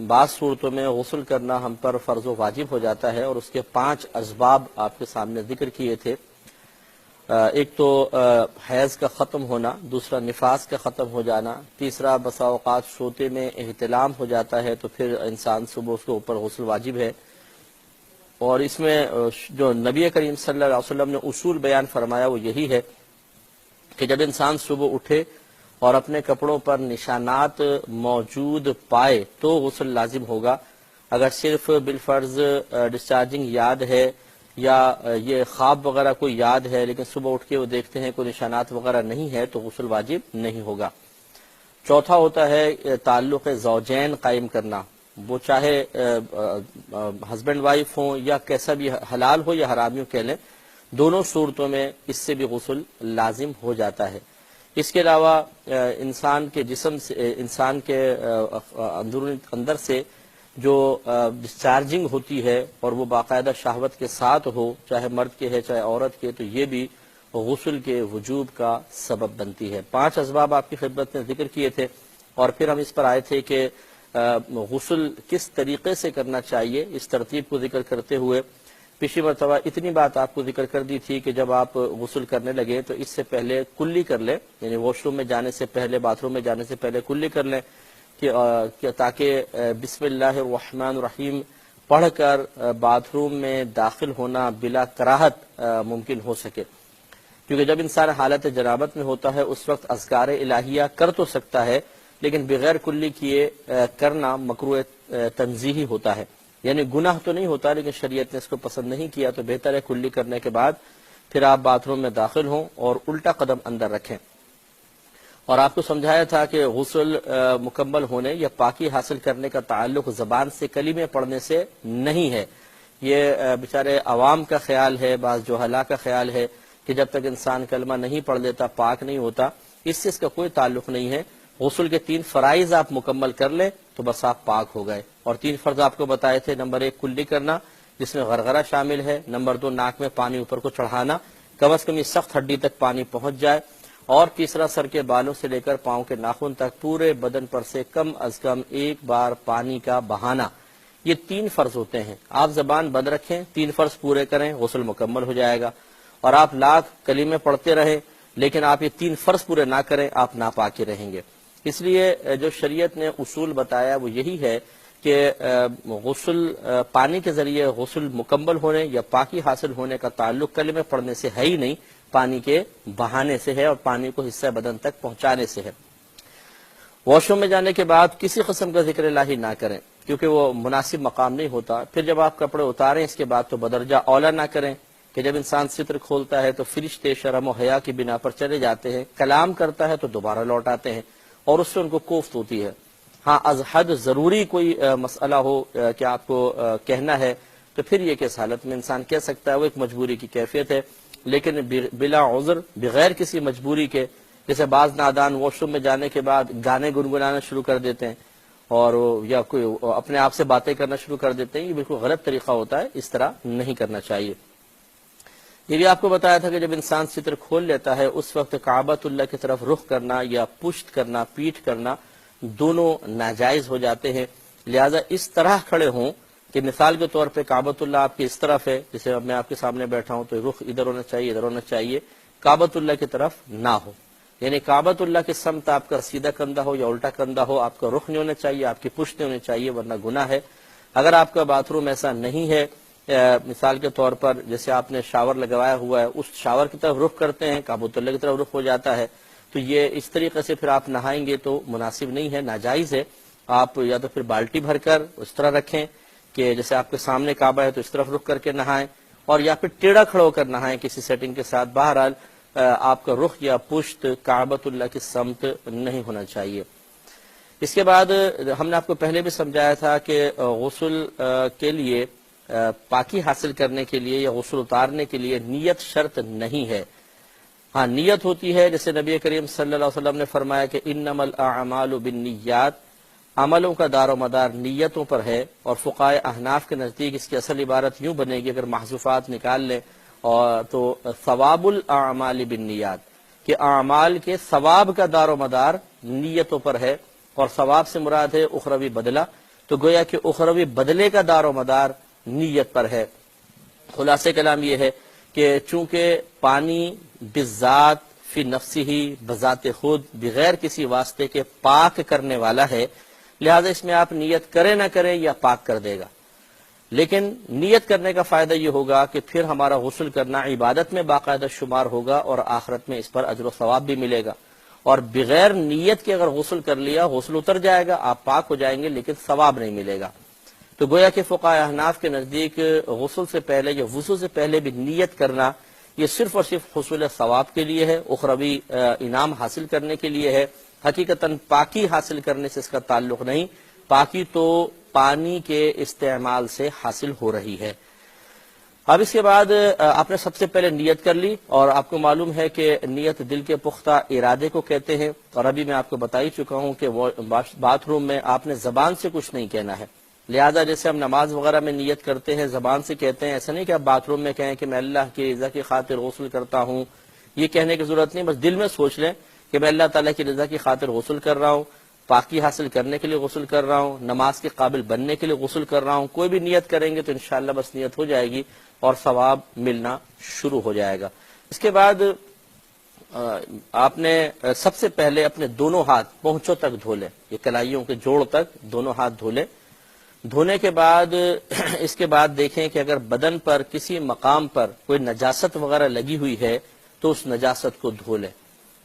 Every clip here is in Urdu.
بعض صورتوں میں غسل کرنا ہم پر فرض و واجب ہو جاتا ہے، اور اس کے 5 اسباب آپ کے سامنے ذکر کیے تھے۔ ایک تو حیض کا ختم ہونا، دوسرا نفاس کا ختم ہو جانا، تیسرا بسا اوقات سوتے میں احتلام ہو جاتا ہے تو پھر انسان صبح اس کے اوپر غسل واجب ہے۔ اور اس میں جو نبی کریم صلی اللہ علیہ وسلم نے اصول بیان فرمایا وہ یہی ہے کہ جب انسان صبح اٹھے اور اپنے کپڑوں پر نشانات موجود پائے تو غسل لازم ہوگا۔ اگر صرف بالفرض ڈسچارجنگ یاد ہے یا یہ خواب وغیرہ کوئی یاد ہے لیکن صبح اٹھ کے وہ دیکھتے ہیں کوئی نشانات وغیرہ نہیں ہے تو غسل واجب نہیں ہوگا۔ چوتھا ہوتا ہے تعلق زوجین قائم کرنا، وہ چاہے ہسبینڈ وائف ہوں یا کیسا بھی حلال ہو یا حرامیوں کہہ لیں، دونوں صورتوں میں اس سے بھی غسل لازم ہو جاتا ہے۔ اس کے علاوہ انسان کے جسم سے، انسان کے اندر سے جو ڈسچارجنگ ہوتی ہے اور وہ باقاعدہ شہوت کے ساتھ ہو، چاہے مرد کے ہے چاہے عورت کے، تو یہ بھی غسل کے وجوب کا سبب بنتی ہے۔ 5 اسباب آپ کی خدمت میں ذکر کیے تھے، اور پھر ہم اس پر آئے تھے کہ غسل کس طریقے سے کرنا چاہیے، اس ترتیب کو ذکر کرتے ہوئے پچھلی مرتبہ اتنی بات آپ کو ذکر کر دی تھی کہ جب آپ غسل کرنے لگے تو اس سے پہلے کلی کر لیں، یعنی واش روم میں جانے سے پہلے، باتھ روم میں جانے سے پہلے کلی کر لیں کہ تاکہ بسم اللہ الرحمن الرحیم پڑھ کر باتھ روم میں داخل ہونا بلا کراہت ممکن ہو سکے، کیونکہ جب انسان حالت جنابت میں ہوتا ہے اس وقت اذکار الہیہ کر تو سکتا ہے لیکن بغیر کلی کیے کرنا مکروہ تنزیہی ہوتا ہے، یعنی گناہ تو نہیں ہوتا لیکن شریعت نے اس کو پسند نہیں کیا، تو بہتر ہے کلی کرنے کے بعد پھر آپ باتھ روم میں داخل ہوں اور الٹا قدم اندر رکھیں۔ اور آپ کو سمجھایا تھا کہ غسل مکمل ہونے یا پاکی حاصل کرنے کا تعلق زبان سے کلمے پڑھنے سے نہیں ہے، یہ بیچارے عوام کا خیال ہے، بعض جہلاء کا خیال ہے کہ جب تک انسان کلمہ نہیں پڑھ لیتا پاک نہیں ہوتا، اس سے اس کا کوئی تعلق نہیں ہے۔ غسل کے 3 فرائض آپ مکمل کر لیں تو بس آپ پاک ہو گئے، اور 3 فرض آپ کو بتائے تھے۔ نمبر 1 کلی کرنا جس میں غرغرہ شامل ہے، نمبر 2 ناک میں پانی اوپر کو چڑھانا، کم از کم یہ سخت ہڈی تک پانی پہنچ جائے، اور تیسرا سر کے بالوں سے لے کر پاؤں کے ناخن تک پورے بدن پر سے کم از کم 1 بار پانی کا بہانا۔ یہ 3 فرض ہوتے ہیں، آپ زبان بند رکھیں، 3 فرض پورے کریں، غسل مکمل ہو جائے گا۔ اور آپ لاکھ کلمے پڑھتے رہیں لیکن آپ یہ 3 فرض پورے نہ کریں، آپ ناپاک ہی رہیں گے۔ اس لیے جو شریعت نے اصول بتایا وہ یہی ہے کہ غسل پانی کے ذریعے غسل مکمل ہونے یا پاکی حاصل ہونے کا تعلق کلمے پڑھنے سے ہے ہی نہیں، پانی کے بہانے سے ہے اور پانی کو حصہ بدن تک پہنچانے سے ہے۔ واش روم میں جانے کے بعد کسی قسم کا ذکر الہی نہ کریں کیونکہ وہ مناسب مقام نہیں ہوتا۔ پھر جب آپ کپڑے اتاریں اس کے بعد تو بدرجہ اولا نہ کریں کہ جب انسان ستر کھولتا ہے تو فرشتے شرم و حیا کی بنا پر چلے جاتے ہیں، کلام کرتا ہے تو دوبارہ لوٹ آتے ہیں اور اس سے ان کو کوفت ہوتی ہے۔ ہاں از حد ضروری کوئی مسئلہ ہو کہ آپ کو کہنا ہے تو پھر یہ کس حالت میں انسان کہہ سکتا ہے، وہ ایک مجبوری کی کیفیت ہے، لیکن بلا عذر بغیر کسی مجبوری کے، جیسے بعض نادان واش روم میں جانے کے بعد گانے گنگنانا شروع کر دیتے ہیں اور یا کوئی اپنے آپ سے باتیں کرنا شروع کر دیتے ہیں، یہ بالکل غلط طریقہ ہوتا ہے، اس طرح نہیں کرنا چاہیے۔ یہ بھی آپ کو بتایا تھا کہ جب انسان ستر کھول لیتا ہے اس وقت کعبۃ اللہ کی طرف رخ کرنا یا پشت کرنا، پیٹھ کرنا، دونوں ناجائز ہو جاتے ہیں، لہذا اس طرح کھڑے ہوں کہ مثال کے طور پہ کعبۃ اللہ آپ کی اس طرف ہے، جیسے میں آپ کے سامنے بیٹھا ہوں تو رخ ادھر ہونا چاہیے، ادھر ہونا چاہیے، کعبۃ اللہ کی طرف نہ ہو، یعنی کعبۃ اللہ کی سمت آپ کا سیدھا کندھا ہو یا الٹا کندھا ہو، آپ کا رخ نہیں ہونا چاہیے، آپ کی پشت نہیں ہونی چاہیے ورنہ گناہ ہے۔ اگر آپ کا باتھ روم ایسا نہیں ہے، مثال کے طور پر جیسے آپ نے شاور لگوایا ہوا ہے، اس شاور کی طرف رخ کرتے ہیں، کعبۃ اللہ کی طرف رخ ہو جاتا ہے، تو یہ اس طریقے سے پھر آپ نہائیں گے تو مناسب نہیں ہے، ناجائز ہے۔ آپ یا تو پھر بالٹی بھر کر اس طرح رکھیں کہ جیسے آپ کے سامنے کعبہ ہے تو اس طرف رخ کر کے نہائیں، اور یا پھر ٹیڑھا کھڑا ہو کر نہائیں کسی سیٹنگ کے ساتھ۔ بہرحال آپ کا رخ یا پشت کعبۃ اللہ کی سمت نہیں ہونا چاہیے۔ اس کے بعد ہم نے آپ کو پہلے بھی سمجھایا تھا کہ غسل کے لیے، پاکی حاصل کرنے کے لیے یا غسل اتارنے کے لیے نیت شرط نہیں ہے۔ ہاں نیت ہوتی ہے، جیسے نبی کریم صلی اللہ علیہ وسلم نے فرمایا کہ انما الاعمال بالنیات، عملوں کا دار و مدار نیتوں پر ہے، اور فقہائے احناف کے نزدیک اس کی اصل عبارت یوں بنے گی اگر محذوفات نکال لیں اور تو ثواب الاعمال بالنیات، کہ اعمال کے ثواب کا دار و مدار نیتوں پر ہے، اور ثواب سے مراد ہے اخروی بدلہ، تو گویا کہ اخروی بدلے کا دار و مدار نیت پر ہے۔ خلاصہ کلام یہ ہے کہ چونکہ پانی بذات فی نفسہ بذات خود بغیر کسی واسطے کے پاک کرنے والا ہے، لہذا اس میں آپ نیت کریں نہ کریں یا پاک کر دے گا۔ لیکن نیت کرنے کا فائدہ یہ ہوگا کہ پھر ہمارا غسل کرنا عبادت میں باقاعدہ شمار ہوگا اور آخرت میں اس پر اجر و ثواب بھی ملے گا، اور بغیر نیت کے اگر غسل کر لیا غسل اتر جائے گا، آپ پاک ہو جائیں گے لیکن ثواب نہیں ملے گا۔ تو گویا کہ فقہاء احناف کے نزدیک غسل سے پہلے یا وضو سے پہلے بھی نیت کرنا یہ صرف اور صرف حصول ثواب کے لیے ہے، اخروی انعام حاصل کرنے کے لیے ہے، حقیقتاً پاکی حاصل کرنے سے اس کا تعلق نہیں، پاکی تو پانی کے استعمال سے حاصل ہو رہی ہے۔ اب اس کے بعد آپ نے سب سے پہلے نیت کر لی، اور آپ کو معلوم ہے کہ نیت دل کے پختہ ارادے کو کہتے ہیں، اور ابھی میں آپ کو بتا ہی چکا ہوں کہ باتھ روم میں آپ نے زبان سے کچھ نہیں کہنا ہے، لہذا جیسے ہم نماز وغیرہ میں نیت کرتے ہیں زبان سے کہتے ہیں، ایسا نہیں کہ آپ باتھ روم میں کہیں کہ میں اللہ کی رضا کی خاطر غسل کرتا ہوں، یہ کہنے کی ضرورت نہیں، بس دل میں سوچ لیں کہ میں اللہ تعالیٰ کی رضا کی خاطر غسل کر رہا ہوں، پاکی حاصل کرنے کے لیے غسل کر رہا ہوں، نماز کے قابل بننے کے لیے غسل کر رہا ہوں۔ کوئی بھی نیت کریں گے تو انشاءاللہ بس نیت ہو جائے گی اور ثواب ملنا شروع ہو جائے گا۔ اس کے بعد آپ نے سب سے پہلے اپنے دونوں ہاتھ پونچھوں تک دھو لیں، یہ کلائیوں کے جوڑ تک دونوں ہاتھ دھو لیں۔ دھونے کے بعد اس کے بعد دیکھیں کہ اگر بدن پر کسی مقام پر کوئی نجاست وغیرہ لگی ہوئی ہے تو اس نجاست کو دھو لیں۔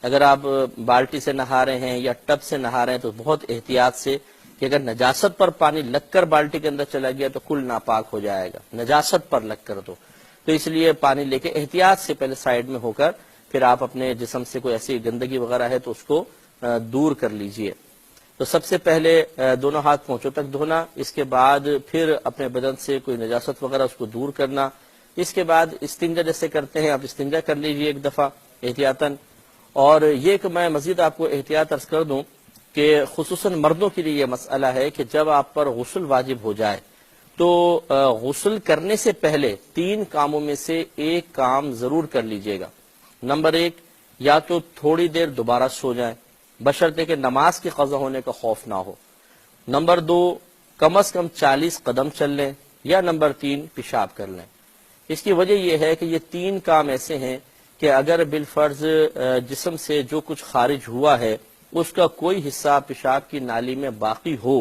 اگر آپ بالٹی سے نہا رہے ہیں یا ٹب سے نہا رہے ہیں تو بہت احتیاط سے، کہ اگر نجاست پر پانی لگ کر بالٹی کے اندر چلا گیا تو کل ناپاک ہو جائے گا، نجاست پر لگ کر تو اس لیے پانی لے کے احتیاط سے پہلے سائڈ میں ہو کر پھر آپ اپنے جسم سے کوئی ایسی گندگی وغیرہ ہے تو اس کو دور کر لیجئے۔ تو سب سے پہلے دونوں ہاتھ پونچھوں تک دھونا، اس کے بعد پھر اپنے بدن سے کوئی نجاست وغیرہ اس کو دور کرنا، اس کے بعد استنجا جیسے کرتے ہیں آپ استنجا کر لیجئے ایک دفعہ احتیاطاً۔ اور یہ کہ میں مزید آپ کو احتیاط عرض کر دوں کہ خصوصاً مردوں کے لیے یہ مسئلہ ہے کہ جب آپ پر غسل واجب ہو جائے تو غسل کرنے سے پہلے 3 کاموں میں سے ایک کام ضرور کر لیجئے گا۔ نمبر 1، یا تو تھوڑی دیر دوبارہ سو جائیں بشرطے کہ نماز کی قضا ہونے کا خوف نہ ہو۔ نمبر 2، کم از کم 40 قدم چل لیں، یا نمبر 3، پیشاب کر لیں۔ اس کی وجہ یہ ہے کہ یہ 3 کام ایسے ہیں کہ اگر بالفرض جسم سے جو کچھ خارج ہوا ہے اس کا کوئی حصہ پیشاب کی نالی میں باقی ہو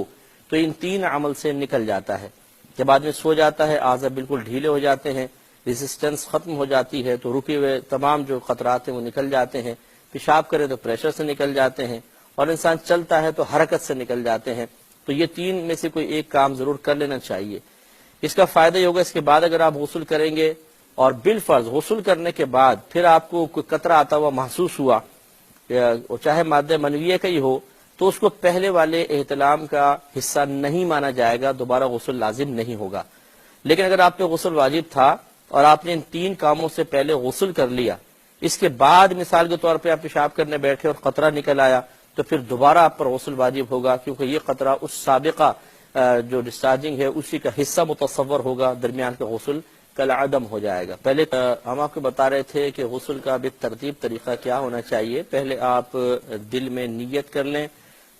تو ان 3 عمل سے نکل جاتا ہے۔ جب آدمی سو جاتا ہے اعضاء بالکل ڈھیلے ہو جاتے ہیں، ریزسٹنس ختم ہو جاتی ہے، تو رکے ہوئے تمام جو خطرات ہیں وہ نکل جاتے ہیں، پیشاب کرے تو پریشر سے نکل جاتے ہیں، اور انسان چلتا ہے تو حرکت سے نکل جاتے ہیں۔ تو یہ 3 میں سے کوئی ایک کام ضرور کر لینا چاہیے۔ اس کا فائدہ یہ ہوگا اس کے بعد اگر آپ غسل کریں گے اور بالفرض غسل کرنے کے بعد پھر آپ کو کوئی قطرہ آتا ہوا محسوس ہوا، چاہے مادہ منویہ کا ہی ہو، تو اس کو پہلے والے احتلام کا حصہ نہیں مانا جائے گا، دوبارہ غسل لازم نہیں ہوگا۔ لیکن اگر آپ پہ غسل واجب تھا اور آپ نے ان 3 کاموں سے پہلے غسل کر لیا، اس کے بعد مثال کے طور پہ آپ پیشاب کرنے بیٹھے اور قطرہ نکل آیا تو پھر دوبارہ آپ پر غسل واجب ہوگا، کیونکہ یہ قطرہ اس سابقہ جو ڈسچارجنگ ہے اسی کا حصہ متصور ہوگا، درمیان کا غسل کالعدم ہو جائے گا۔ پہلے ہم آپ کو بتا رہے تھے کہ غسل کا بالترتیب طریقہ کیا ہونا چاہیے۔ پہلے آپ دل میں نیت کر لیں،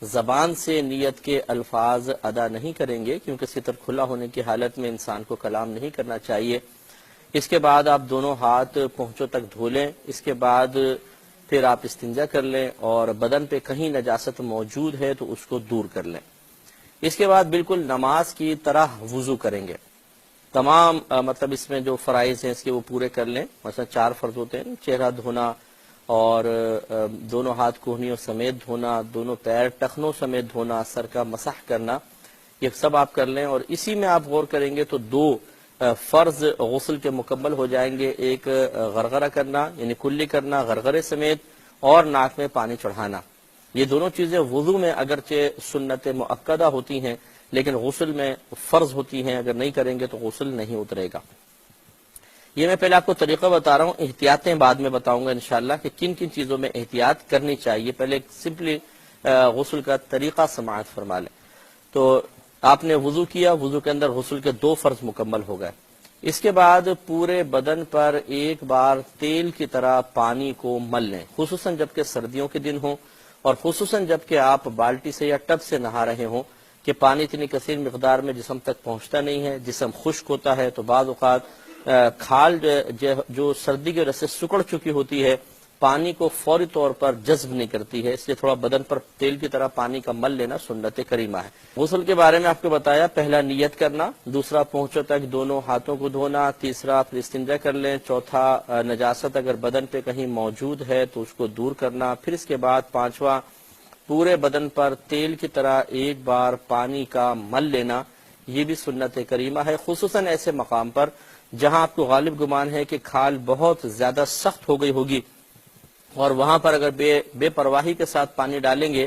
زبان سے نیت کے الفاظ ادا نہیں کریں گے کیونکہ ستر کھلا ہونے کی حالت میں انسان کو کلام نہیں کرنا چاہیے۔ اس کے بعد آپ دونوں ہاتھ پونچھوں تک دھو لیں، اس کے بعد پھر آپ استنجا کر لیں، اور بدن پہ کہیں نجاست موجود ہے تو اس کو دور کر لیں۔ اس کے بعد بالکل نماز کی طرح وضو کریں گے، تمام مطلب اس میں جو فرائض ہیں اس کے وہ پورے کر لیں۔ مثلا 4 فرض ہوتے ہیں، چہرہ دھونا اور دونوں ہاتھ کوہنیوں سمیت دھونا، دونوں پیر ٹخنوں سمیت دھونا، سر کا مسح کرنا، یہ سب آپ کر لیں۔ اور اسی میں آپ غور کریں گے تو 2 فرض غسل کے مکمل ہو جائیں گے، ایک غرغرہ کرنا یعنی کلی کرنا غرغرے سمیت، اور ناک میں پانی چڑھانا۔ یہ دونوں چیزیں وضو میں اگرچہ سنت مؤکدہ ہوتی ہیں لیکن غسل میں فرض ہوتی ہیں، اگر نہیں کریں گے تو غسل نہیں اترے گا۔ یہ میں پہلے آپ کو طریقہ بتا رہا ہوں، احتیاطیں بعد میں بتاؤں گا انشاءاللہ کہ کن کن چیزوں میں احتیاط کرنی چاہیے۔ پہلے سمپلی غسل کا طریقہ سماعت فرما لیں۔ تو آپ نے وضو کیا، وضو کے اندر غسل کے 2 فرض مکمل ہو گئے۔ اس کے بعد پورے بدن پر ایک بار تیل کی طرح پانی کو مل لیں، خصوصاً جب کہ سردیوں کے دن ہوں، اور خصوصاً جب کہ آپ بالٹی سے یا ٹب سے نہا رہے ہوں، کہ پانی اتنی کثیر مقدار میں جسم تک پہنچتا نہیں ہے، جسم خشک ہوتا ہے، تو بعض اوقات کھال جو سردی کی وجہ سے سکڑ چکی ہوتی ہے پانی کو فوری طور پر جذب نہیں کرتی ہے، اس لیے تھوڑا بدن پر تیل کی طرح پانی کا مل لینا سنت کریمہ ہے۔ غسل کے بارے میں آپ کو بتایا، پہلا نیت کرنا، دوسرا پہنچوں تک دونوں ہاتھوں کو دھونا، تیسرا پھر استنجا کر لیں، چوتھا نجاست اگر بدن پہ کہیں موجود ہے تو اس کو دور کرنا، پھر اس کے بعد پانچواں پورے بدن پر تیل کی طرح ایک بار پانی کا مل لینا، یہ بھی سنت کریمہ ہے، خصوصاً ایسے مقام پر جہاں آپ کو غالب گمان ہے کہ کھال بہت زیادہ سخت ہو گئی ہوگی اور وہاں پر اگر بے پرواہی کے ساتھ پانی ڈالیں گے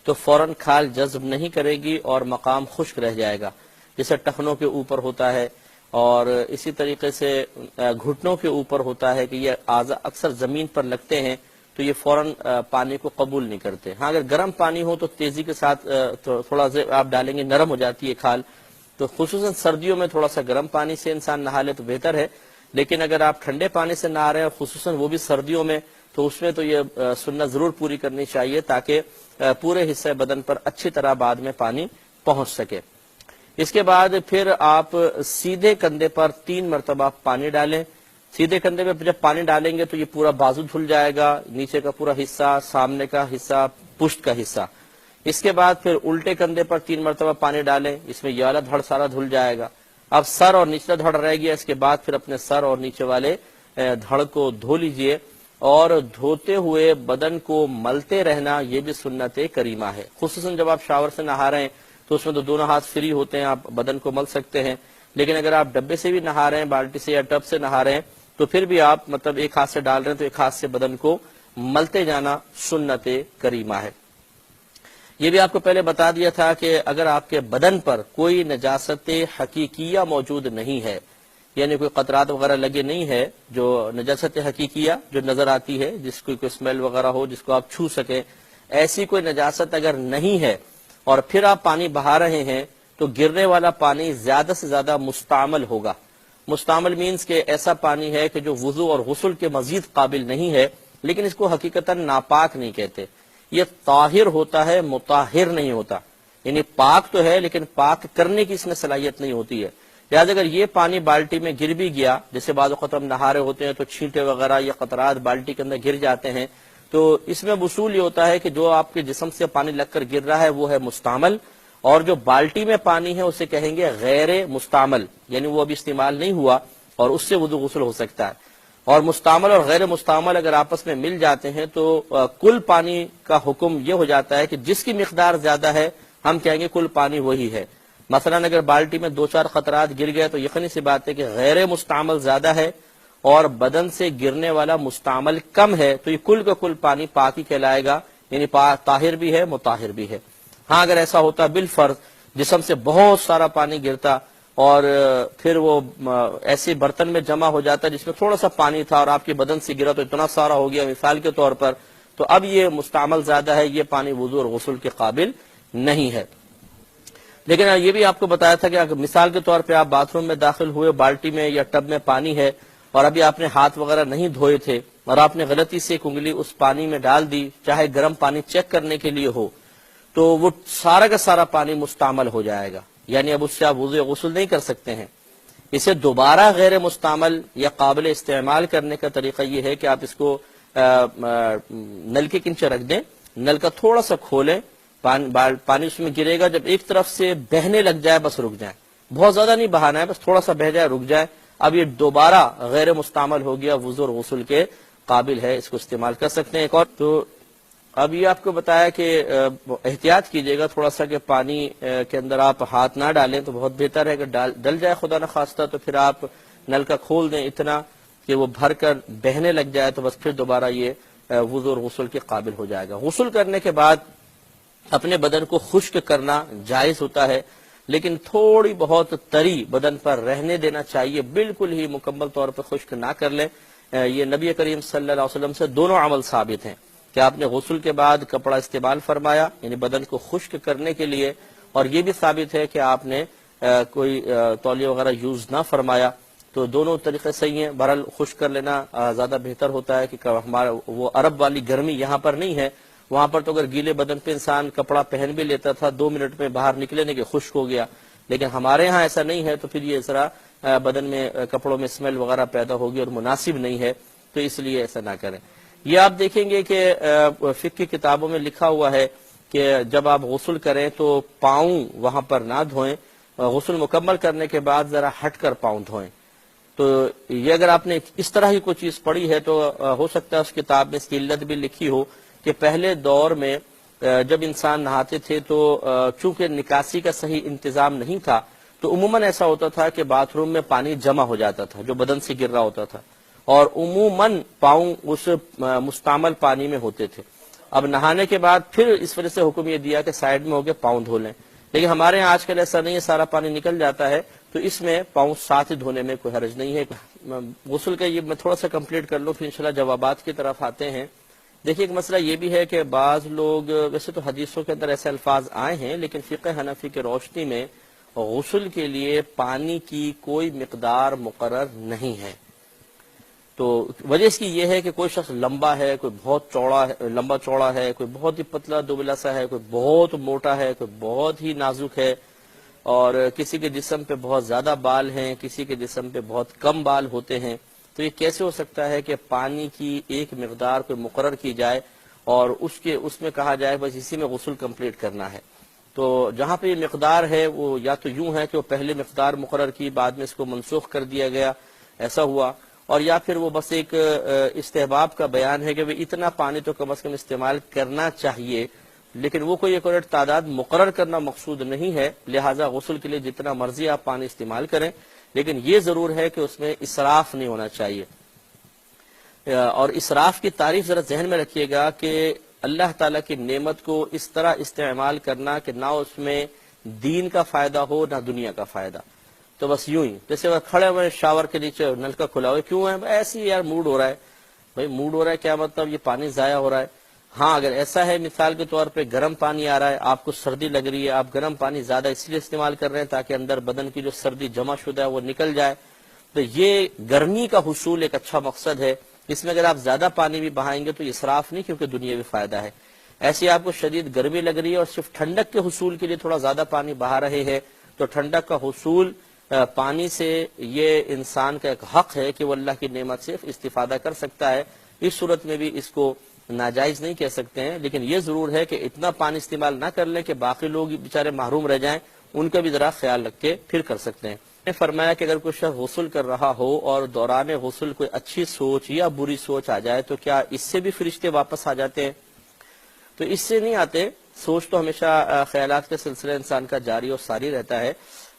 تو فوراً کھال جذب نہیں کرے گی اور مقام خشک رہ جائے گا، جیسے ٹخنوں کے اوپر ہوتا ہے اور اسی طریقے سے گھٹنوں کے اوپر ہوتا ہے کہ یہ اعضاء اکثر زمین پر لگتے ہیں تو یہ فوراً پانی کو قبول نہیں کرتے۔ ہاں اگر گرم پانی ہو تو تیزی کے ساتھ تھوڑا آپ ڈالیں گے، نرم ہو جاتی ہے کھال، تو خصوصاً سردیوں میں تھوڑا سا گرم پانی سے انسان نہا لے تو بہتر ہے، لیکن اگر آپ ٹھنڈے پانی سے نہا رہے ہیں خصوصاً وہ بھی سردیوں میں تو اس میں تو یہ سنت ضرور پوری کرنی چاہیے تاکہ پورے حصے بدن پر اچھی طرح بعد میں پانی پہنچ سکے۔ اس کے بعد پھر آپ سیدھے کندھے پر 3 مرتبہ پانی ڈالیں، سیدھے کندھے پہ جب پانی ڈالیں گے تو یہ پورا بازو دھل جائے گا، نیچے کا پورا حصہ، سامنے کا حصہ، پشت کا حصہ۔ اس کے بعد پھر الٹے کندھے پر 3 مرتبہ پانی ڈالیں، اس میں یہ والا دھڑ سارا دھل جائے گا۔ اب سر اور نچلا دھڑ رہ گیا، اس کے بعد پھر اپنے سر اور نیچے والے دھڑ کو دھو لیجئے اور دھوتے ہوئے بدن کو ملتے رہنا، یہ بھی سنت کریمہ ہے۔ خصوصاً جب آپ شاور سے نہا رہے ہیں تو اس میں تو دونوں ہاتھ فری ہوتے ہیں، آپ بدن کو مل سکتے ہیں، لیکن اگر آپ ڈبے سے بھی نہا رہے ہیں، بالٹی سے یا ٹب سے نہا رہے ہیں تو پھر بھی آپ مطلب ایک ہاتھ سے ڈال رہے ہیں تو ایک ہاتھ سے بدن کو ملتے جانا سنت کریمہ ہے۔ یہ بھی آپ کو پہلے بتا دیا تھا کہ اگر آپ کے بدن پر کوئی نجاست حقیقیہ موجود نہیں ہے، یعنی کوئی قطرات وغیرہ لگے نہیں ہے، جو نجاست حقیقیہ جو نظر آتی ہے، جس کو کوئی اسمیل وغیرہ ہو جس کو آپ چھو سکیں، ایسی کوئی نجاست اگر نہیں ہے اور پھر آپ پانی بہا رہے ہیں تو گرنے والا پانی زیادہ سے زیادہ مستعمل ہوگا۔ مستعمل مینز کہ ایسا پانی ہے کہ جو وضو اور غسل کے مزید قابل نہیں ہے، لیکن اس کو حقیقتاً ناپاک نہیں کہتے، یہ طاہر ہوتا ہے، مطہر نہیں ہوتا، یعنی پاک تو ہے لیکن پاک کرنے کی اس میں صلاحیت نہیں ہوتی ہے۔ لہٰذا اگر یہ پانی بالٹی میں گر بھی گیا، جیسے بعض اوقات ہم نہا رہے ہوتے ہیں تو چھینٹے وغیرہ یا قطرات بالٹی کے اندر گر جاتے ہیں، تو اس میں وصول یہ ہوتا ہے کہ جو آپ کے جسم سے پانی لگ کر گر رہا ہے وہ ہے مستعمل، اور جو بالٹی میں پانی ہے اسے کہیں گے غیر مستعمل، یعنی وہ ابھی استعمال نہیں ہوا اور اس سے وضو غسل ہو سکتا ہے۔ اور مستعمل اور غیر مستعمل اگر آپس میں مل جاتے ہیں تو کل پانی کا حکم یہ ہو جاتا ہے کہ جس کی مقدار زیادہ ہے ہم کہیں گے کل پانی وہی ہے۔ مثلا اگر بالٹی میں 2-4 قطرات گر گئے تو یقینی سی بات ہے کہ غیر مستعمل زیادہ ہے اور بدن سے گرنے والا مستعمل کم ہے، تو یہ کل کا کل پانی پاک ہی کہلائے گا، یعنی طاہر بھی ہے، مطہر بھی ہے۔ ہاں اگر ایسا ہوتا بالفرض جسم سے بہت سارا پانی گرتا اور پھر وہ ایسے برتن میں جمع ہو جاتا جس میں تھوڑا سا پانی تھا اور آپ کے بدن سے گرا تو اتنا سارا ہو گیا مثال کے طور پر، تو اب یہ مستعمل زیادہ ہے، یہ پانی وضو اور غسل کے قابل نہیں ہے۔ لیکن یہ بھی آپ کو بتایا تھا کہ اگر مثال کے طور پہ آپ باتھ روم میں داخل ہوئے، بالٹی میں یا ٹب میں پانی ہے اور ابھی آپ نے ہاتھ وغیرہ نہیں دھوئے تھے اور آپ نے غلطی سے ایک انگلی اس پانی میں ڈال دی، چاہے گرم پانی چیک کرنے کے لیے ہو، تو وہ سارا کا سارا پانی مستعمل ہو جائے گا، یعنی اب اس سے آپ وضو غسل نہیں کر سکتے ہیں۔ اسے دوبارہ غیر مستعمل یا قابل استعمال کرنے کا طریقہ یہ ہے کہ آپ اس کو نل کے کنچے رکھ دیں، نل کا تھوڑا سا کھولیں، پانی اس میں گرے گا، جب ایک طرف سے بہنے لگ جائے بس رک جائیں، بہت زیادہ نہیں بہانا ہے، بس تھوڑا سا بہ جائے رک جائے، اب یہ دوبارہ غیر مستعمل ہو گیا، وضو اور غسل کے قابل ہے، اس کو استعمال کر سکتے ہیں۔ ایک اور تو اب یہ آپ کو بتایا کہ احتیاط کیجئے گا تھوڑا سا کہ پانی کے اندر آپ ہاتھ نہ ڈالیں تو بہت بہتر ہے، کہ ڈل جائے خدا نخواستہ تو پھر آپ نل کا کھول دیں اتنا کہ وہ بھر کر بہنے لگ جائے تو بس پھر دوبارہ یہ وضو اور غسل کے قابل ہو جائے گا۔ غسل کرنے کے بعد اپنے بدن کو خشک کرنا جائز ہوتا ہے، لیکن تھوڑی بہت تری بدن پر رہنے دینا چاہیے، بالکل ہی مکمل طور پر خشک نہ کر لیں۔ یہ نبی کریم صلی اللہ علیہ وسلم سے دونوں عمل ثابت ہیں کہ آپ نے غسل کے بعد کپڑا استعمال فرمایا، یعنی بدن کو خشک کرنے کے لیے، اور یہ بھی ثابت ہے کہ آپ نے کوئی تولیہ وغیرہ یوز نہ فرمایا، تو دونوں طریقے صحیح ہیں۔ بہرحال خشک کر لینا زیادہ بہتر ہوتا ہے کہ ہمارا وہ عرب والی گرمی یہاں پر نہیں ہے، وہاں پر تو اگر گیلے بدن پہ انسان کپڑا پہن بھی لیتا تھا 2 منٹ میں باہر نکلنے کے خشک ہو گیا، لیکن ہمارے ہاں ایسا نہیں ہے، تو پھر یہ ذرا بدن میں کپڑوں میں اسمیل وغیرہ پیدا ہوگی اور مناسب نہیں ہے، تو اس لیے ایسا نہ کریں۔ یہ آپ دیکھیں گے کہ فقہ کی کتابوں میں لکھا ہوا ہے کہ جب آپ غسل کریں تو پاؤں وہاں پر نہ دھوئیں، غسل مکمل کرنے کے بعد ذرا ہٹ کر پاؤں دھوئیں۔ تو یہ اگر آپ نے اس طرح کی کوئی چیز پڑھی ہے تو ہو سکتا ہے اس کتاب میں اس کی علت بھی لکھی ہو کہ پہلے دور میں جب انسان نہاتے تھے تو چونکہ نکاسی کا صحیح انتظام نہیں تھا، تو عموماً ایسا ہوتا تھا کہ باتھ روم میں پانی جمع ہو جاتا تھا جو بدن سے گر رہا ہوتا تھا، اور عموماً پاؤں اس مستعمل پانی میں ہوتے تھے۔ اب نہانے کے بعد پھر اس وجہ سے حکم یہ دیا کہ سائڈ میں ہو کے پاؤں دھو لیں، لیکن ہمارے یہاں آج کل ایسا نہیں ہے، سارا پانی نکل جاتا ہے، تو اس میں پاؤں ساتھ دھونے میں کوئی حرج نہیں ہے۔ غسل کا یہ میں تھوڑا سا کمپلیٹ کر لوں، پھر انشاءاللہ جوابات کی طرف آتے ہیں۔ دیکھیے ایک مسئلہ یہ بھی ہے کہ بعض لوگ، ویسے تو حدیثوں کے اندر ایسے الفاظ آئے ہیں، لیکن فقہ حنفی کی روشنی میں غسل کے لیے پانی کی کوئی مقدار مقرر نہیں ہے۔ تو وجہ اس کی یہ ہے کہ کوئی شخص لمبا ہے، کوئی بہت چوڑا ہے، لمبا چوڑا ہے، کوئی بہت ہی پتلا دبلا سا ہے، کوئی بہت موٹا ہے، کوئی بہت ہی نازک ہے، اور کسی کے جسم پہ بہت زیادہ بال ہیں، کسی کے جسم پہ بہت کم بال ہوتے ہیں۔ تو یہ کیسے ہو سکتا ہے کہ پانی کی ایک مقدار کوئی مقرر کی جائے اور اس میں کہا جائے بس اسی میں غسل کمپلیٹ کرنا ہے؟ تو جہاں پہ یہ مقدار ہے وہ یا تو یوں ہے کہ وہ پہلے مقدار مقرر کی، بعد میں اس کو منسوخ کر دیا گیا، ایسا ہوا، اور یا پھر وہ بس ایک استحباب کا بیان ہے کہ وہ اتنا پانی تو کم از کم استعمال کرنا چاہیے، لیکن وہ کوئی ایک تعداد مقرر کرنا مقصود نہیں ہے، لہٰذا غسل کے لیے جتنا مرضی آپ پانی استعمال کریں، لیکن یہ ضرور ہے کہ اس میں اسراف نہیں ہونا چاہیے۔ اور اسراف کی تعریف ذرا ذہن میں رکھیے گا کہ اللہ تعالیٰ کی نعمت کو اس طرح استعمال کرنا کہ نہ اس میں دین کا فائدہ ہو نہ دنیا کا فائدہ، تو بس یوں ہی جیسے وہ کھڑے ہوئے شاور کے نیچے نل کا کھلا ہوا، کیوں ہے ایسی یار موڈ ہو رہا ہے، بھائی موڈ ہو رہا ہے کیا مطلب، یہ پانی ضائع ہو رہا ہے۔ ہاں اگر ایسا ہے مثال کے طور پہ گرم پانی آ رہا ہے، آپ کو سردی لگ رہی ہے، آپ گرم پانی زیادہ اس لیے استعمال کر رہے ہیں تاکہ اندر بدن کی جو سردی جمع شدہ ہے وہ نکل جائے، تو یہ گرمی کا حصول ایک اچھا مقصد ہے، اس میں اگر آپ زیادہ پانی بھی بہائیں گے تو اسراف نہیں، کیونکہ دنیاوی فائدہ ہے۔ ایسی آپ کو شدید گرمی لگ رہی ہے اور صرف ٹھنڈک کے حصول کے لیے تھوڑا زیادہ پانی بہا رہے ہیں، تو ٹھنڈک کا حصول پانی سے یہ انسان کا ایک حق ہے کہ وہ اللہ کی نعمت سے استفادہ کر سکتا ہے، اس صورت میں بھی اس کو ناجائز نہیں کہہ سکتے ہیں، لیکن یہ ضرور ہے کہ اتنا پانی استعمال نہ کر لیں کہ باقی لوگ بیچارے محروم رہ جائیں، ان کا بھی ذرا خیال رکھ کے پھر کر سکتے ہیں۔ نے فرمایا کہ اگر کوئی شخص غسل کر رہا ہو اور دوران غسل کوئی اچھی سوچ یا بری سوچ آ جائے تو کیا اس سے بھی فرشتے واپس آ جاتے ہیں؟ تو اس سے نہیں آتے، سوچ تو ہمیشہ خیالات کے سلسلے انسان کا جاری اور ساری رہتا ہے،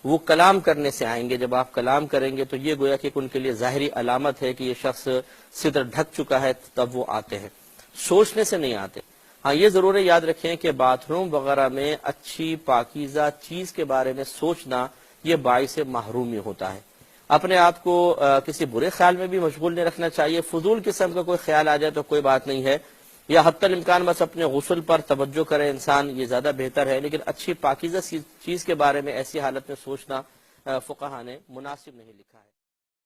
وہ کلام کرنے سے آئیں گے، جب آپ کلام کریں گے تو یہ گویا کہ ان کے لیے ظاہری علامت ہے کہ یہ شخص صدر ڈھک چکا ہے، تب وہ آتے ہیں، سوچنے سے نہیں آتے۔ ہاں یہ ضرور یاد رکھیں کہ باتھ روم وغیرہ میں اچھی پاکیزہ چیز کے بارے میں سوچنا یہ باعث محرومی ہوتا ہے۔ اپنے آپ کو کسی برے خیال میں بھی مشغول نہیں رکھنا چاہیے، فضول قسم کا کوئی خیال آ جائے تو کوئی بات نہیں ہے، یا حتی الامکان بس اپنے غسل پر توجہ کرے انسان، یہ زیادہ بہتر ہے، لیکن اچھی پاکیزہ چیز کے بارے میں ایسی حالت میں سوچنا فقہا نے مناسب نہیں لکھا ہے۔